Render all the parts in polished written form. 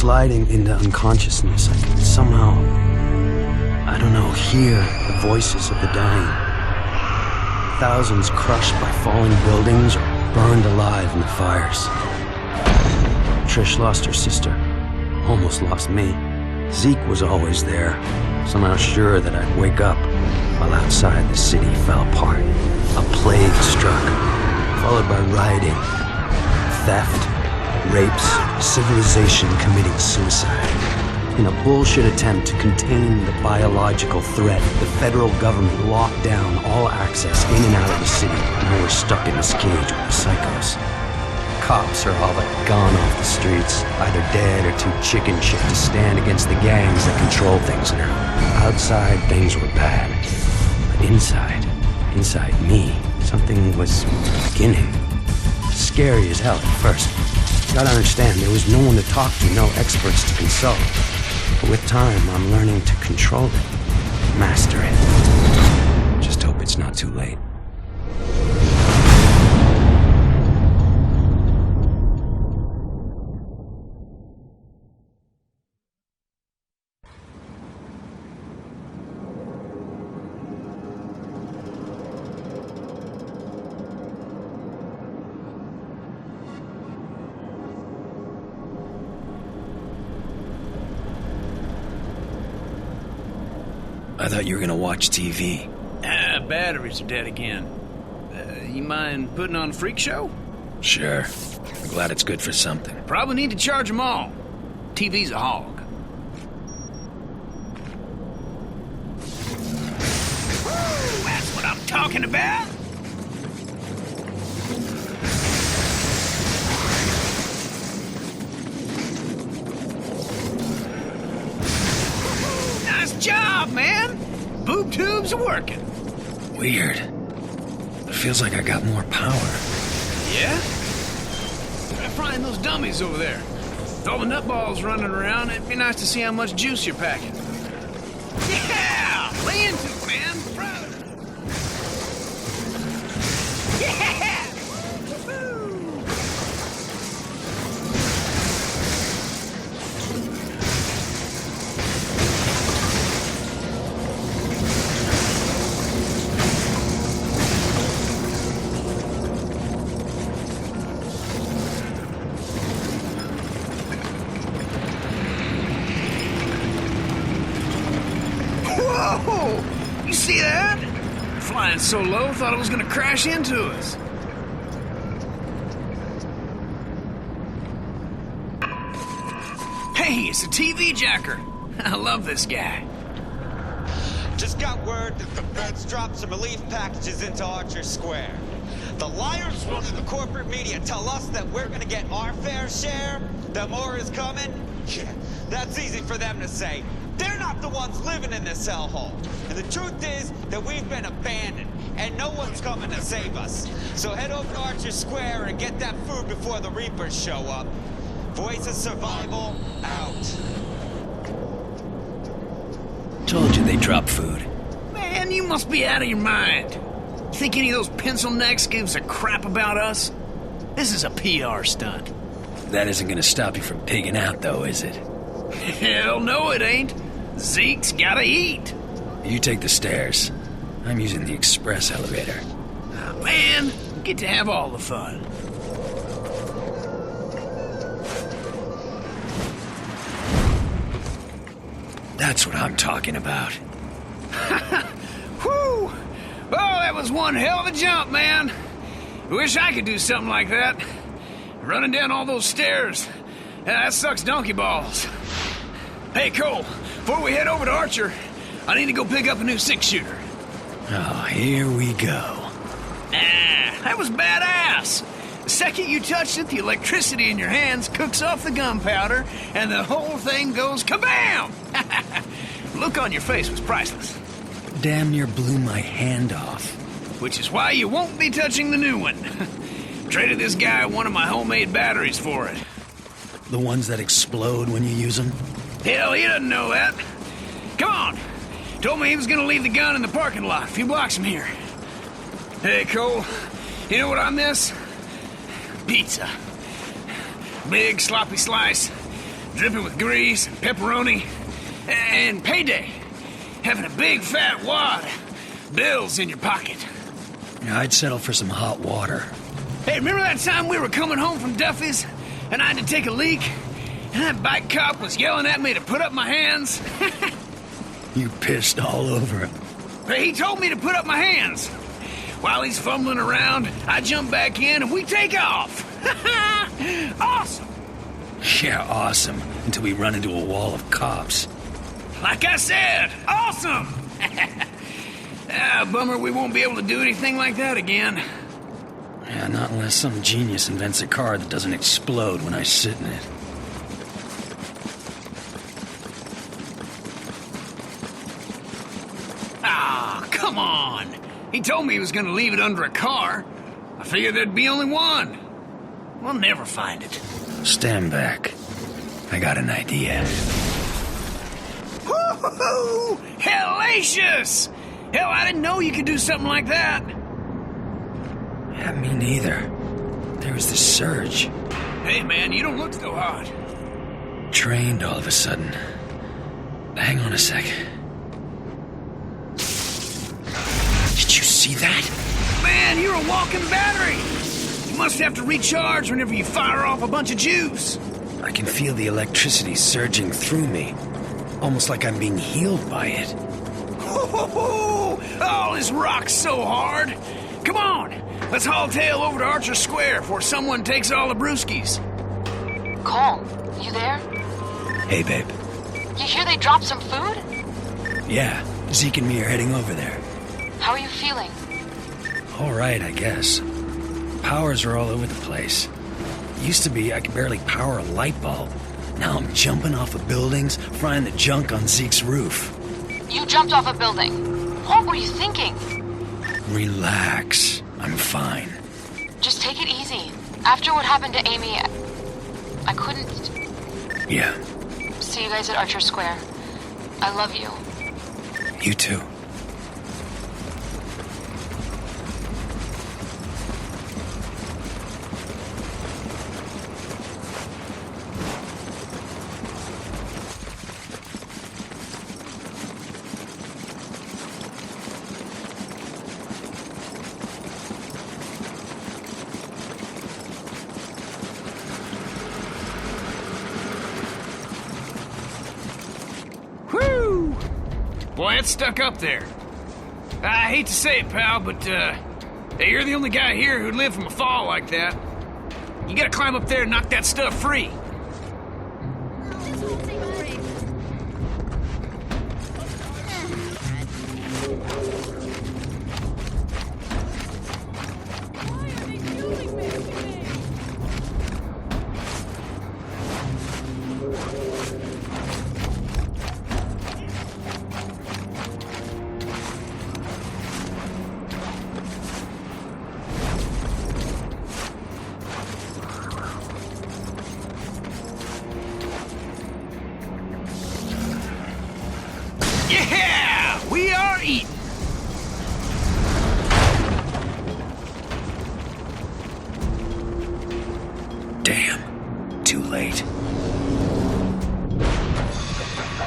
sliding into unconsciousness, I could somehow, I don't know, hear the voices of the dying. Thousands crushed by falling buildings or burned alive in the fires. Trish lost her sister, almost lost me. Zeke was always there, somehow sure that I'd wake up, while outside the city fell apart. A plague struck, followed by rioting, theft, rapes, civilization committing suicide. In a bullshit attempt to contain the biological threat, the federal government locked down all access in and out of the city. Now we're stuck in this cage with the psychos. Cops are all but gone off the streets, either dead or too chicken shit to stand against the gangs that control things now. Outside, things were bad. But inside me, something was beginning. Scary as hell at first. You gotta understand, there was no one to talk to, no experts to consult. But with time, I'm learning to control it, master it. Just hope it's not too late. I thought you were gonna watch TV. Batteries are dead again. You mind putting on a freak show? Sure. I'm glad it's good for something. Probably need to charge them all. TV's a hog. Woo, that's what I'm talking about! Nice job, man! Boob tubes are working. Weird. It feels like I got more power. Yeah? Try frying those dummies over there. With all the nutballs running around, it'd be nice to see how much juice you're packing. Yeah! Lay into it, man. Proud of it. Yeah! Woo-hoo! Whoa! You see that? Flying so low, thought it was gonna crash into us. Hey, it's a TV jacker. I love this guy. Just got word that the feds dropped some relief packages into Archer Square. The liars running the corporate media tell us that we're gonna get our fair share, that more is coming. Yeah, that's easy for them to say. They're not the ones living in this hellhole. And the truth is that we've been abandoned, and no one's coming to save us. So head over to Archer Square and get that food before the Reapers show up. Voice of Survival, out. Told you they drop food. Man, you must be out of your mind. Think any of those pencil necks gives a crap about us? This is a PR stunt. That isn't gonna stop you from pigging out, though, is it? Hell no it ain't. Zeke's gotta eat. You take the stairs. I'm using the express elevator. Oh, man, you get to have all the fun. That's what I'm talking about. Whew! Oh, that was one hell of a jump, man. Wish I could do something like that. Running down all those stairs. That sucks donkey balls. Hey, Cole, before we head over to Archer, I need to go pick up a new six-shooter. Oh, here we go. That was badass. The second you touched it, the electricity in your hands cooks off the gunpowder, and the whole thing goes kabam! Look on your face was priceless. Damn near blew my hand off. Which is why you won't be touching the new one. Traded this guy one of my homemade batteries for it. The ones that explode when you use them? Hell, he doesn't know that. Come on. Told me he was gonna leave the gun in the parking lot a few blocks from here. Hey, Cole, you know what I miss? Pizza. Big, sloppy slice. dripping with grease and pepperoni, and payday. Having a big fat wad of bills in your pocket. Yeah, I'd settle for some hot water. Hey, remember that time we were coming home from Duffy's and I had to take a leak? And that bike cop was yelling at me to put up my hands? You pissed all over him. Hey, he told me to put up my hands. While he's fumbling around, I jump back in and we take off. Awesome. Yeah, awesome. Until we run into a wall of cops. Like I said, awesome. Bummer we won't be able to do anything like that again. Yeah, not unless some genius invents a car that doesn't explode when I sit in it. Ah, come on. He told me he was going to leave it under a car. I figured there'd be only one. We'll never find it. Stand back. I got an idea. Woo-hoo-hoo! Hellacious! Hell, I didn't know you could do something like that. Yeah, me neither. There was this surge. Hey, man, you don't look so hot. Trained all of a sudden. Hang on a sec. Did you see that? Man, you're a walking battery. You must have to recharge whenever you fire off a bunch of juice. I can feel the electricity surging through me. Almost like I'm being healed by it. Oh, this rocks so hard. Come on, let's haul tail over to Archer Square before someone takes all the brewskis. Cole, you there? Hey, babe. You hear they dropped some food? Yeah, Zeke and me are heading over there. How are you feeling? All right, I guess. Powers are all over the place. Used to be I could barely power a light bulb. Now I'm jumping off of buildings, frying the junk on Zeke's roof. You jumped off a building. What were you thinking? Relax. I'm fine. Just take it easy. After what happened to Amy, I couldn't. Yeah, See you guys at Archer Square. I love you. you too. Whew! Boy, it's stuck up there. I hate to say it, pal, but, hey, you're the only guy here who'd live from a fall like that. You gotta climb up there and knock that stuff free. Yeah! We are eating! Damn. Too late.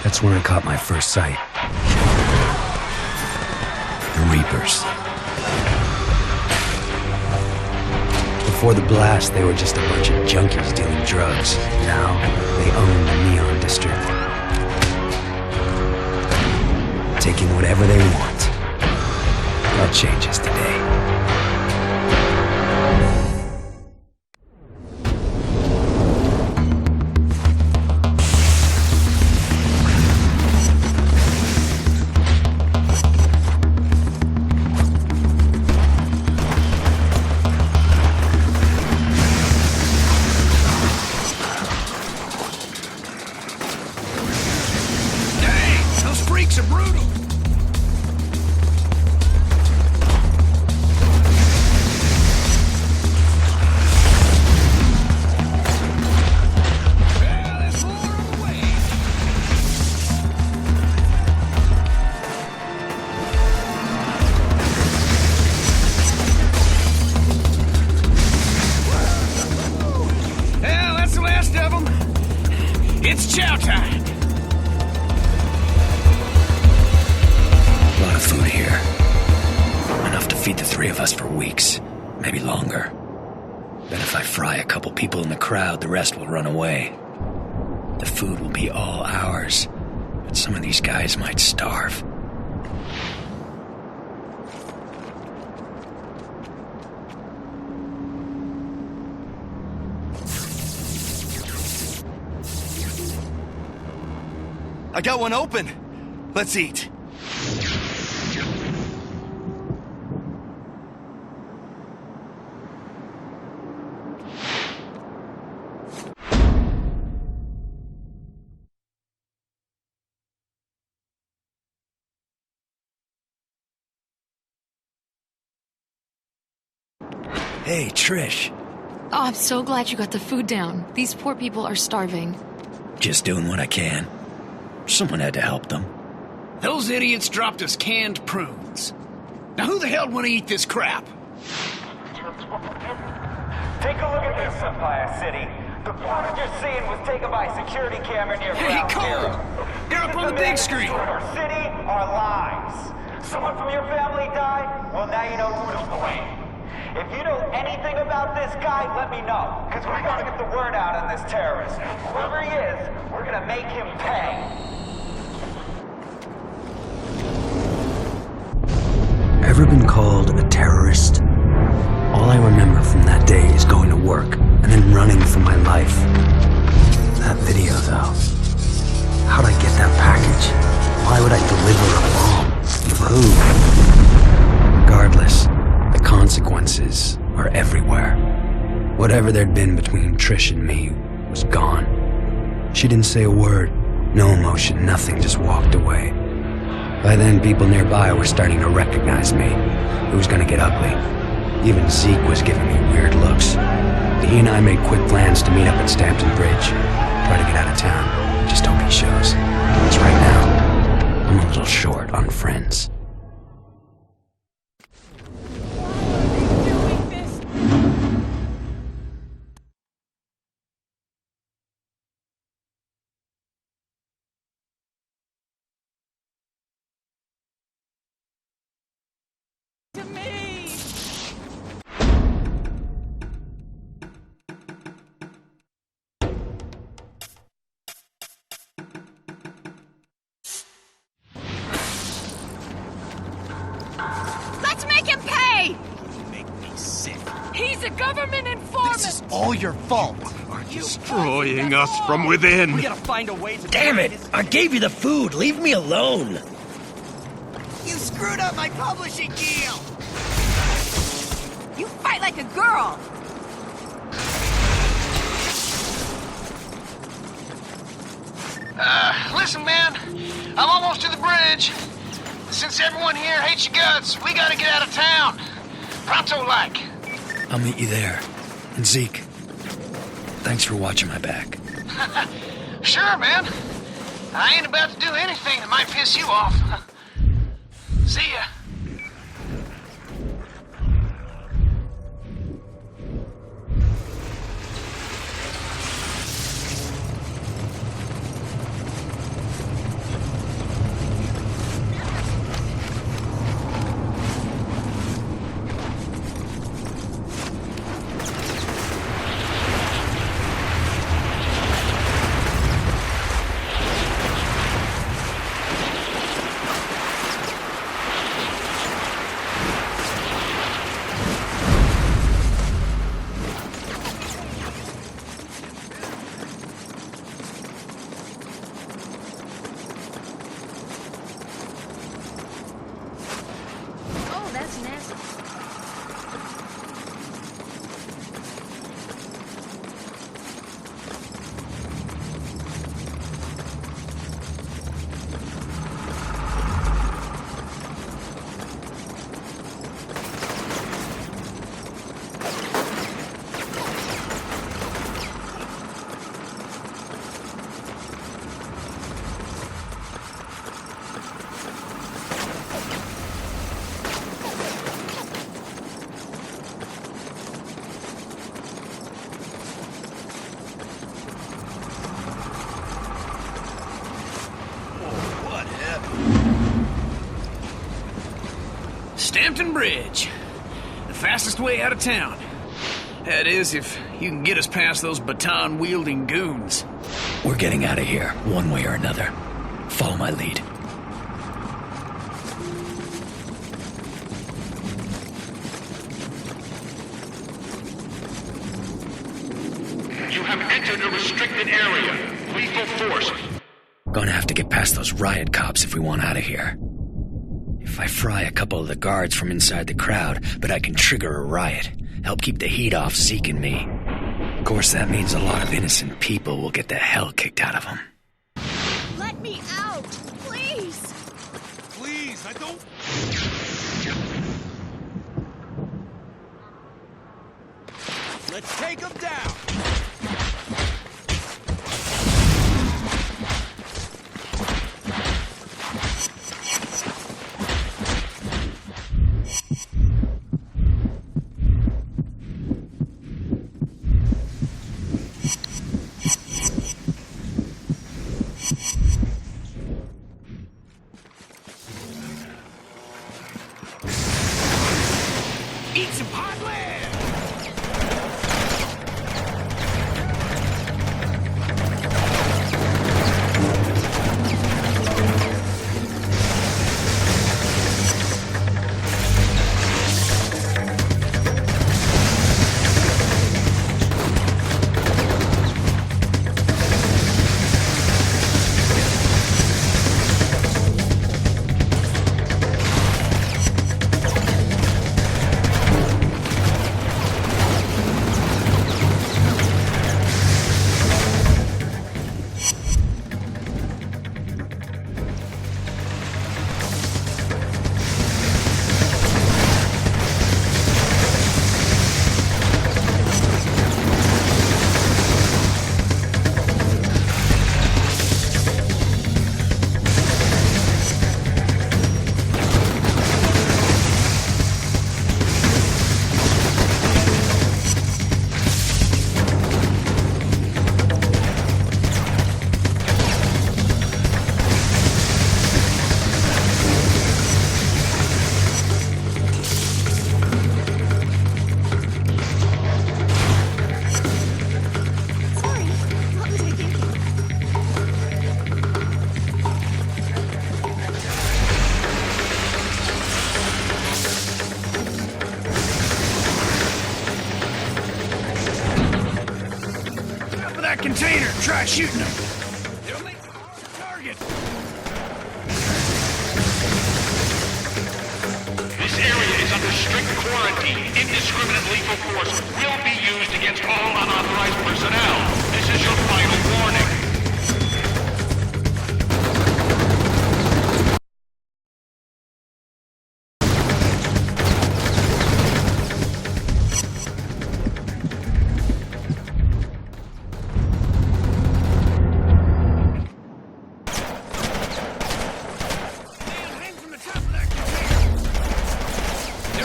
That's when I caught my first sight. The Reapers. Before the blast, they were just a bunch of junkies dealing drugs. Now, they own the Neon District. Taking whatever they want. That changes today. Dang, those freaks are brutal. Well, there's more on the way. Well, that's the last of them. It's chow time! A lot of food here. Enough to feed the three of us for weeks, maybe longer. Bet if I fry a couple people in the crowd, the rest will run away. The food will be all ours, but some of these guys might starve. I got one open. Let's eat. Hey, Trish. Oh, I'm so glad you got the food down. These poor people are starving. Just doing what I can. Someone had to help them. Those idiots dropped us canned prunes. Now who the hell want to eat this crap? Take a look at this, Empire City. The footage you're seeing was taken by a security camera near Hey, Ground Cole! Zero. They're up on the big screen! Our city, our lives. Someone from your family died? Well, now you know who to blame. If you know anything about this guy, let me know. Because we gotta get the word out on this terrorist. Whoever he is, we're gonna make him pay. Ever been called a terrorist? All I remember from that day is going to work and then running for my life. That video, though. How'd I get that package? Why would I deliver a bomb? For who? Regardless, the consequences are everywhere. Whatever there'd been between Trish and me was gone. She didn't say a word, no emotion, nothing, just walked away. By then, people nearby were starting to recognize me. It was gonna get ugly. Even Zeke was giving me weird looks. He and I made quick plans to meet up at Stampton Bridge. Try to get out of town. Just hope he shows. Because right now, I'm a little short on friends. Let's make him pay! You make me sick. He's a government informant! This is all your fault. Destroying us from within. We gotta find a way to... Damn it! I gave you the food! Leave me alone! You screwed up my publishing deal! You fight like a girl! Listen, man. I'm almost to the bridge. Since everyone here hates your guts, we gotta get out of town. Pronto-like. I'll meet you there. And Zeke, thanks for watching my back. Sure, man. I ain't about to do anything that might piss you off. See ya. Hampton Bridge. The fastest way out of town. That is, if you can get us past those baton-wielding goons. We're getting out of here, one way or another. Follow my lead. You have entered a restricted area. Lethal force. Gonna have to get past those riot cops if we want out of here. If I fry a couple of the guards from inside the crowd, but I can trigger a riot. Help keep the heat off Zeke and me. Of course, that means a lot of innocent people will get the hell kicked out of them. Let me out, please! Please, I don't... Let's take them down! Eat some hot lead! container and try shooting them. It'll make them a hard target. This area is under strict quarantine. Indiscriminate lethal force will be used against all unauthorized personnel. This is your final warning.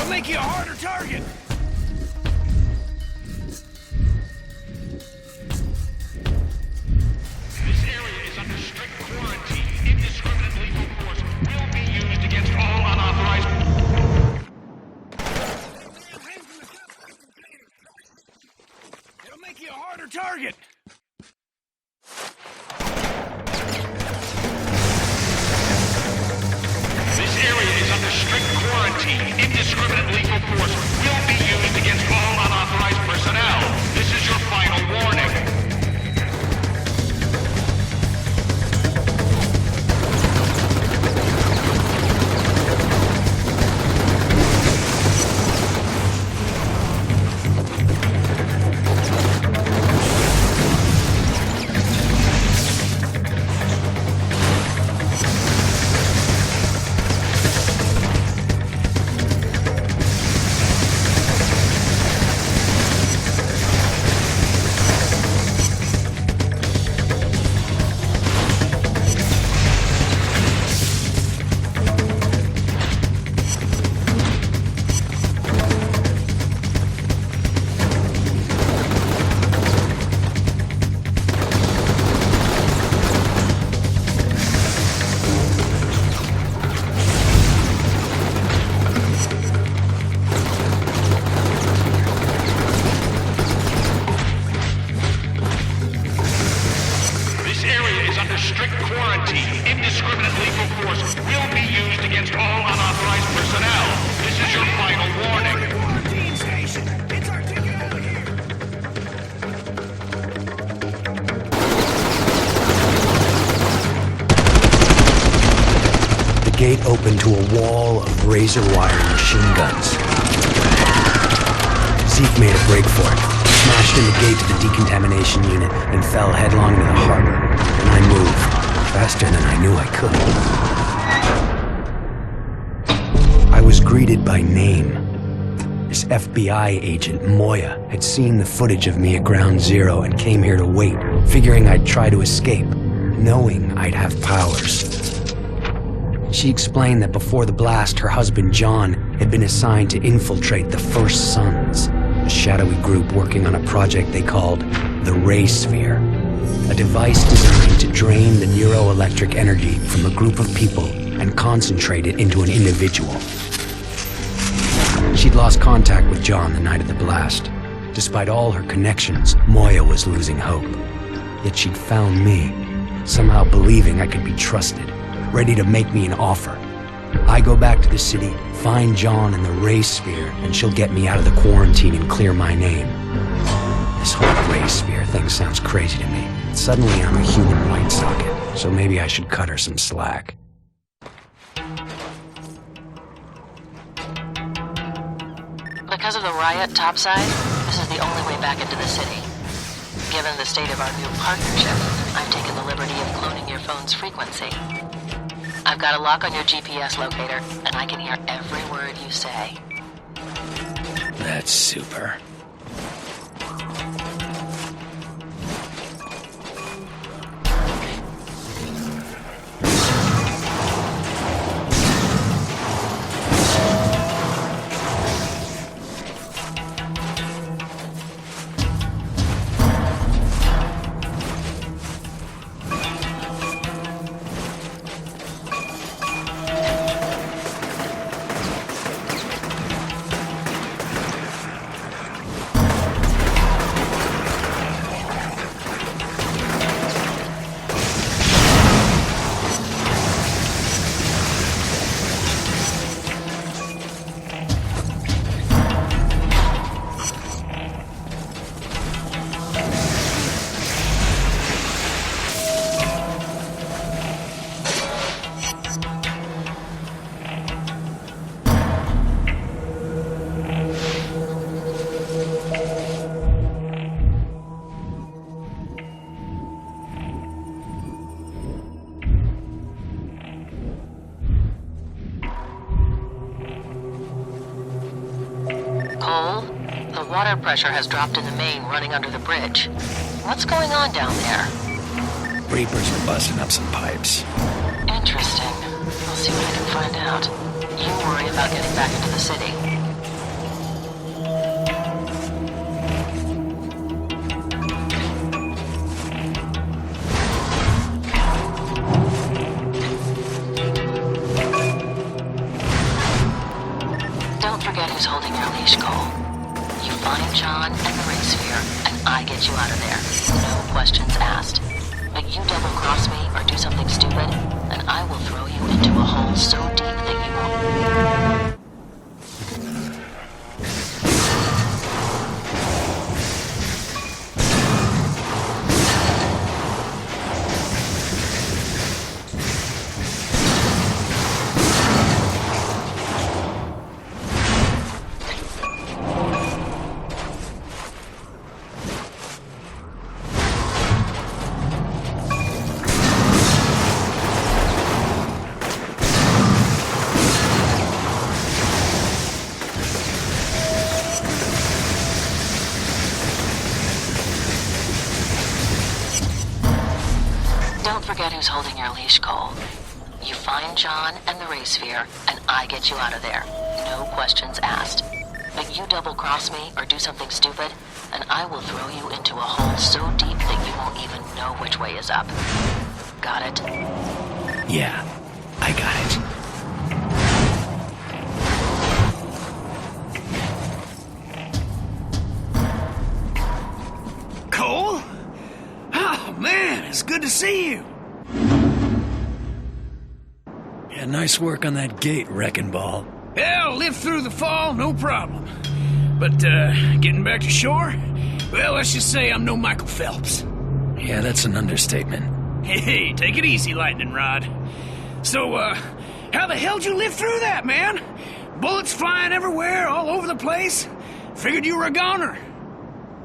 Make you a harder target. This area is under strict quarantine. Indiscriminate lethal force will be used against all unauthorized. It'll make you a harder target. This area is under strict quarantine. Indiscriminate lethal force will be used against all unauthorized personnel. This is your final warning. indiscriminate lethal force will be used against all unauthorized personnel. This is your final warning. Quarantine station. It's our ticket out of here. The gate opened to a wall of razor wire machine guns. Zeke made a break for it, smashed in the gate to the decontamination unit, and fell headlong into the harbor. And I moved, faster than I knew I could. I was greeted by name. This FBI agent, Moya, had seen the footage of me at Ground Zero and came here to wait, figuring I'd try to escape, knowing I'd have powers. She explained that before the blast, her husband John had been assigned to infiltrate the First Sons, a shadowy group working on a project they called the Ray Sphere, a device designed to drain the neuroelectric energy from a group of people and concentrate it into an individual. She'd lost contact with John the night of the blast. Despite all her connections, Moya was losing hope. Yet she'd found me, somehow believing I could be trusted, ready to make me an offer. I go back to the city, find John in the Ray Sphere, and she'll get me out of the quarantine and clear my name. This whole Ray Sphere thing sounds crazy to me. Suddenly I'm a human light socket, so maybe I should cut her some slack. Because of the riot topside, this is the only way back into the city. Given the state of our new partnership, I've taken the liberty of cloning your phone's frequency. I've got a lock on your GPS locator, and I can hear every word you say. That's super. Cole, the water pressure has dropped in the main running under the bridge. What's going on down there? Reapers are busting up some pipes. Interesting. I'll see what I can find out. You worry about getting back into the city. Don't forget who's holding your leash, Cole. You find John and the Ray Sphere, and I get you out of there. No questions asked. But you double-cross me or do something stupid, and I will throw you into a hole so deep that you won't... Don't forget who's holding your leash, Cole. You find John and the Ray Sphere, and I get you out of there. No questions asked. But you double-cross me or do something stupid, and I will throw you into a hole so deep that you won't even know which way is up. Got it? Yeah, I got it. Cole? Oh, man, it's good to see you. Nice work on that gate, wrecking ball. Yeah, I'll live through the fall, no problem. But, getting back to shore? Well, let's just say I'm no Michael Phelps. Yeah, that's an understatement. Hey, take it easy, Lightning Rod. So, how the hell'd you live through that, man? Bullets flying everywhere, all over the place? Figured you were a goner.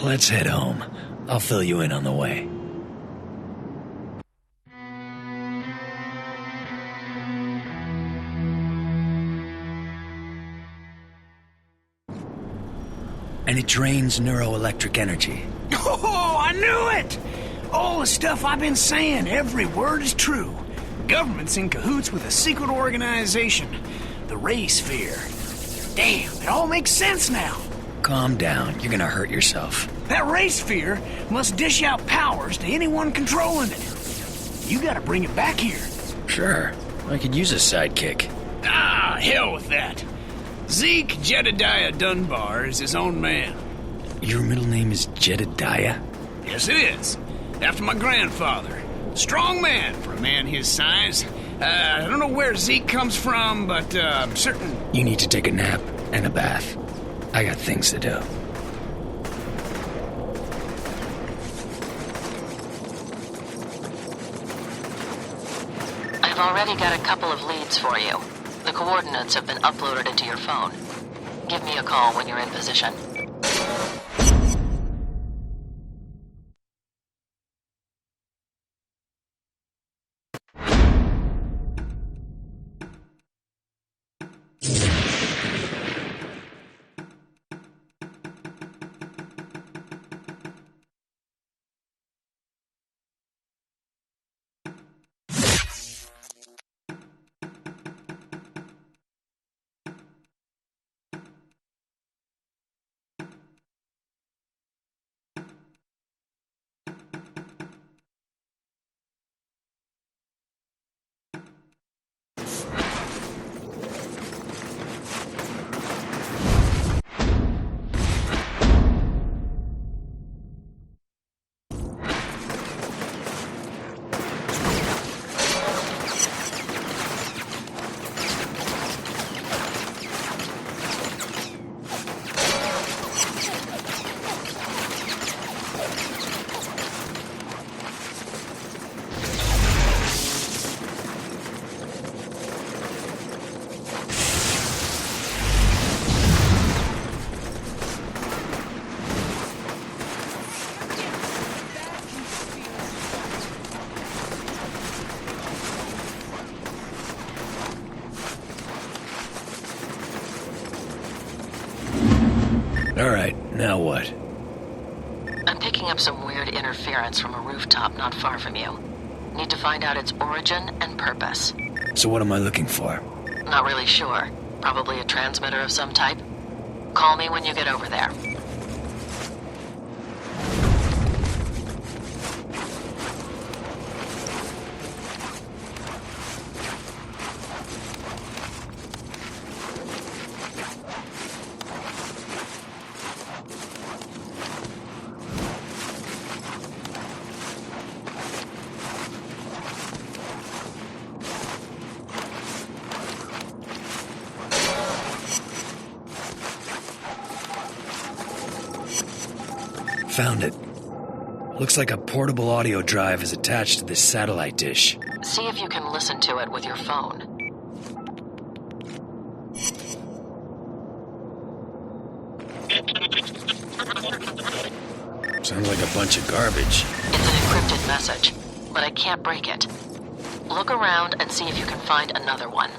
Let's head home. I'll fill you in on the way. And it drains neuroelectric energy. Oh, I knew it! All the stuff I've been saying, every word is true. Government's in cahoots with a secret organization, the Ray Sphere. Damn, it all makes sense now. Calm down, you're gonna hurt yourself. That Ray Sphere must dish out powers to anyone controlling it. You gotta bring it back here. Sure, I could use a sidekick. Ah, hell with that. Zeke Jedediah Dunbar is his own man. Your middle name is Jedediah? Yes, it is. After my grandfather. Strong man for a man his size. I don't know where Zeke comes from, but I'm certain... You need to take a nap and a bath. I got things to do. I've already got a couple of leads for you. The coordinates have been uploaded into your phone. Give me a call when you're in position. Alright, now what? I'm picking up some weird interference from a rooftop not far from you. Need to find out its origin and purpose. So what am I looking for? Not really sure. Probably a transmitter of some type. Call me when you get over there. Found it. Looks like a portable audio drive is attached to this satellite dish. See if you can listen to it with your phone. Sounds like a bunch of garbage. It's an encrypted message, but I can't break it. Look around and see if you can find another one.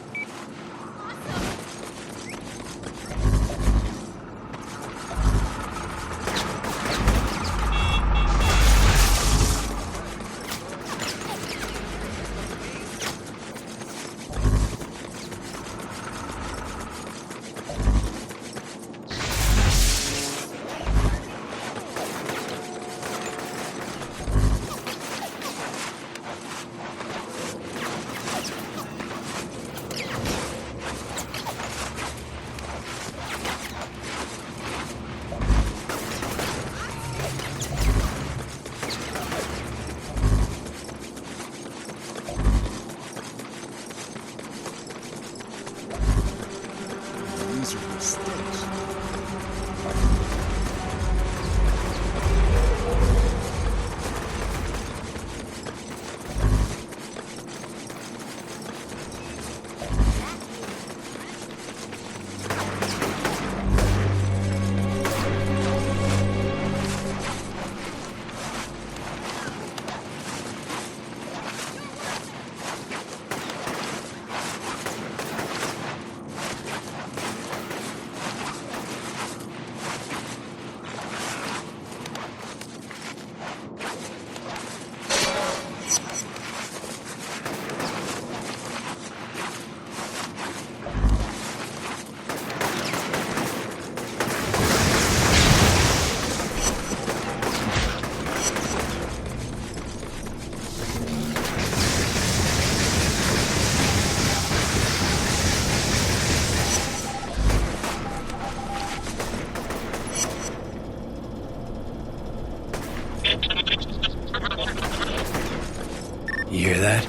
You hear that?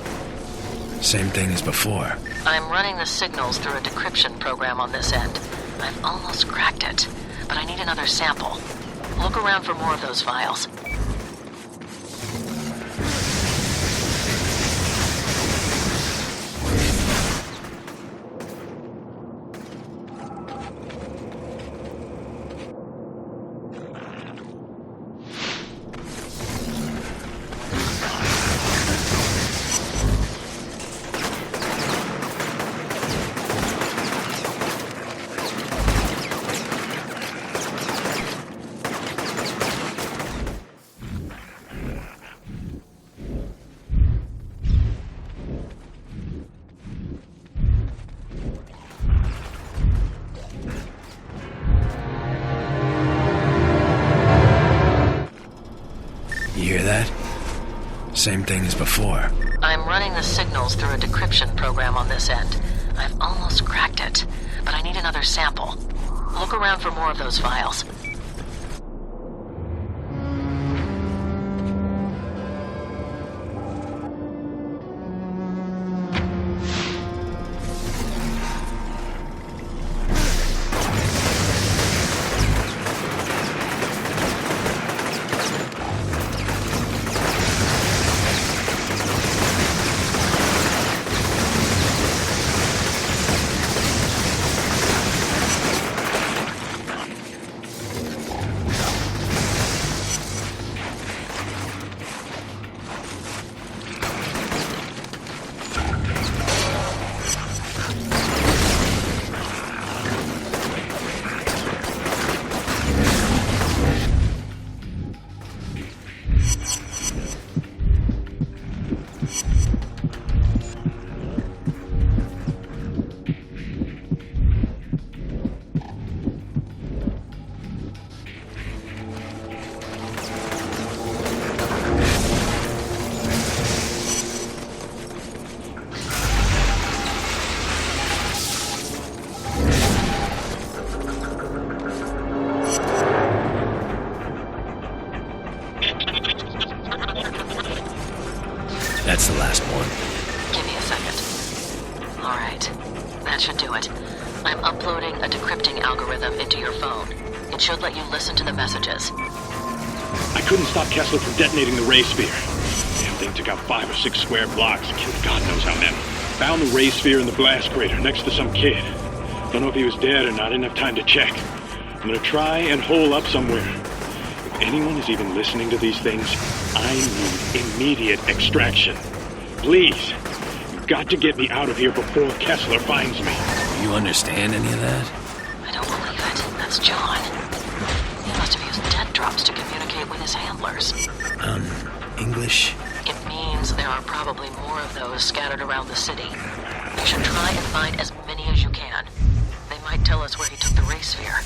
Same thing as before. I'm running the signals through a decryption program on this end. I've almost cracked it, but I need another sample. Look around for more of those files. You hear that? Same thing as before. I'm running the signals through a decryption program on this end. I've almost cracked it, but I need another sample. Look around for more of those files. That's the last one. Give me a second. All right. That should do it. I'm uploading a decrypting algorithm into your phone. It should let you listen to the messages. I couldn't stop Kessler from detonating the ray sphere. Damn thing took out 5 or 6 square blocks, killed God knows how many. Found the ray sphere in the blast crater next to some kid. Don't know if he was dead or not, didn't have time to check. I'm gonna try and hole up somewhere. If anyone is even listening to these things, I need immediate extraction. Please, you've got to get me out of here before Kessler finds me. You understand any of that? I don't believe it. That's John. He must have used dead drops to communicate with his handlers. English? It means there are probably more of those scattered around the city. You should try and find as many as you can. They might tell us where he took the ray sphere.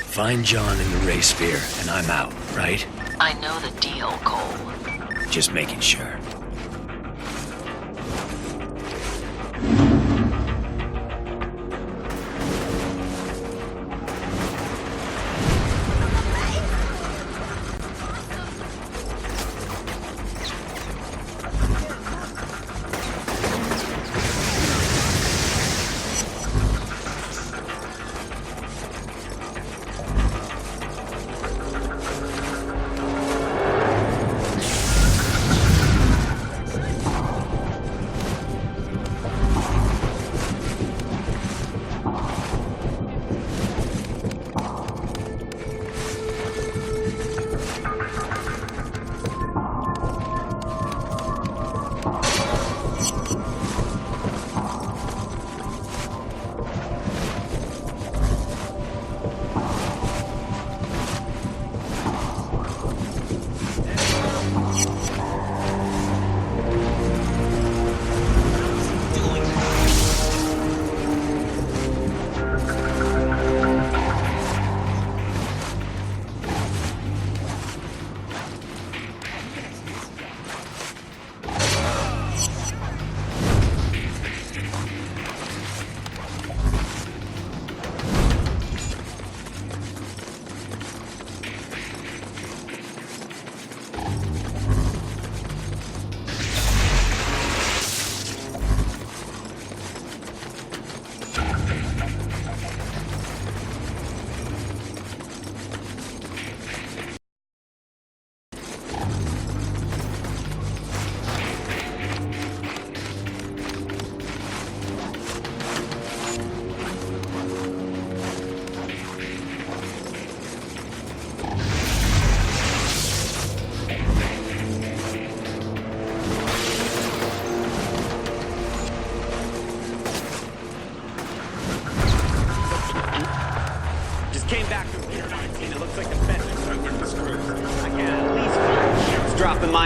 Find John in the ray sphere, and I'm out, right? I know the deal, Cole. Just making sure.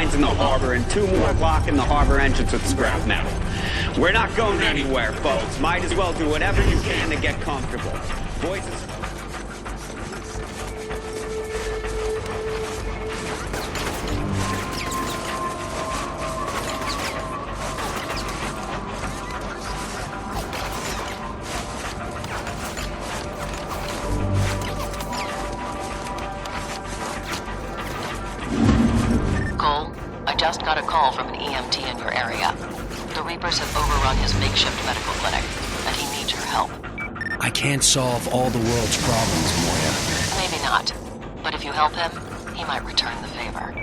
mines in the harbor and 2 more blocking the harbor entrance with scrap metal. We're not going anywhere, folks. Might as well do whatever you can to get comfortable. Boys, Cole, I just got a call from an EMT in your area. The Reapers have overrun his makeshift medical clinic, and he needs your help. I can't solve all the world's problems, Moya. Maybe not, but if you help him, he might return the favor.